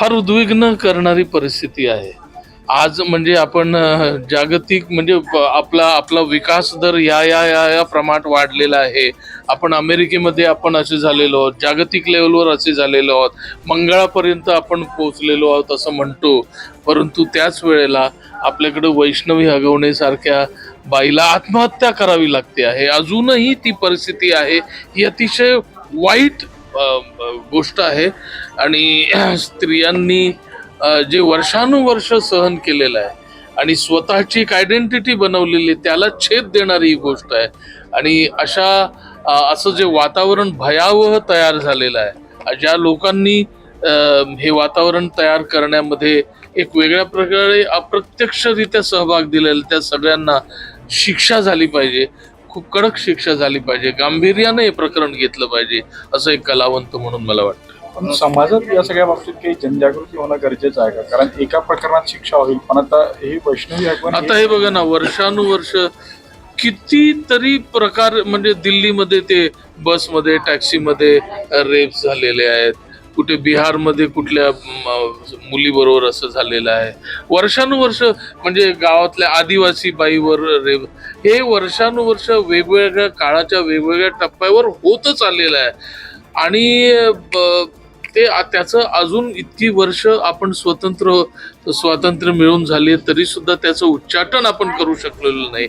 फार उद्विग्न करणारी परिस्थिती आहे. आज म्हणजे आपण जागतिक म्हणजे आपला आपला विकास दर या प्रमाणात वाढलेला आहे. आपण अमेरिकेमध्ये आपण असे झालेलो आहोत, जागतिक लेवलवर असे झालेलो आहोत, मंगळापर्यंत आपण पोहोचलेलो आहोत असं म्हणतो. परंतु त्याच वेळेला आपल्याकडे वैष्णवी हगवणेसारख्या बाईला आत्महत्या करावी लागते आहे. अजूनही ती परिस्थिती आहे. ही अतिशय वाईट गोष्ट आहे. आणि स्त्रियांनी जे वर्षानुवर्ष सहन केलेलं आहे आणि स्वतःची एक आयडेंटिटी बनवलेली त्याला छेद देणारी ही गोष्ट आहे. आणि असं जे वातावरण भयावह तयार झालेलं आहे, ज्या लोकांनी हे वातावरण तयार करण्यामध्ये एक वेगळ्या प्रकारे अप्रत्यक्षरित्या सहभाग दिलेला, त्या सगळ्यांना शिक्षा झाली पाहिजे. खूप कडक शिक्षा झाली पाहिजे. गांभीर्याने हे प्रकरण घेतलं पाहिजे असं एक कलावंत म्हणून मला वाटतं. पण समाजात या सगळ्या बाबतीत काही जनजागृती होणं गरजेचं आहे का? कारण एका प्रकरणात शिक्षा होईल, पण आता ही वैष्णवी हगवण आता हे बघा ना, वर्षानुवर्ष कितीतरी प्रकार म्हणजे दिल्लीमध्ये ते बसमध्ये टॅक्सीमध्ये रेप झालेले आहेत. कुठे बिहारमध्ये कुठल्या मुलीबरोबर असं झालेलं आहे. वर्षानुवर्ष म्हणजे गावातल्या आदिवासी बाईवर रेप, हे वर्षानुवर्ष वेगवेगळ्या काळाच्या वेगवेगळ्या टप्प्यावर होतच आलेलं आहे. आणि त्याचं अजून इतकी वर्ष आपण स्वातंत्र्य मिळून झाले तरी सुद्धा त्याचं उच्चाटन आपण करू शकलेलो नाही.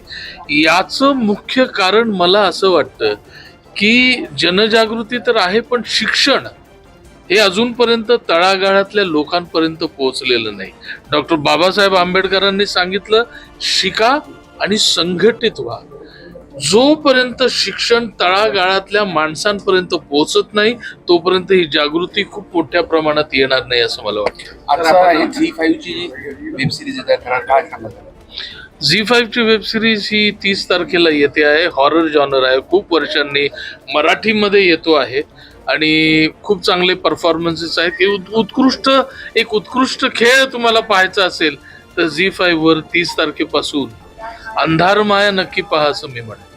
याचं मुख्य कारण मला असं वाटतं की जनजागृती तर आहे, पण शिक्षण हे अजूनपर्यंत तळागाळातल्या लोकांपर्यंत पोहोचलेलं नाही. डॉक्टर बाबासाहेब आंबेडकरांनी सांगितलं, शिका आणि संघटित व्हा. जोपर्यंत शिक्षण तळागाळातल्या माणसांपर्यंत पोहोचत नाही तोपर्यंत ही जागृती खूप मोठ्या प्रमाणात येणार नाही असं मला वाटतं. आता झी5 ची वेब सिरीज काय सांगतात? झी5 ची वेब सिरीज ही 30 तारखेला येते आहे. हॉरर जॉनर आहे, खूप वर्षांनी मराठीमध्ये येतो आहे आणि खूप चांगले परफॉर्मन्सेस आहेत. उत्कृष्ट खेळ तुम्हाला पाहायचा असेल तर झी5 वर 30 तारखेपासून अंधारमाया नक्की पहा असं मी म्हणेन.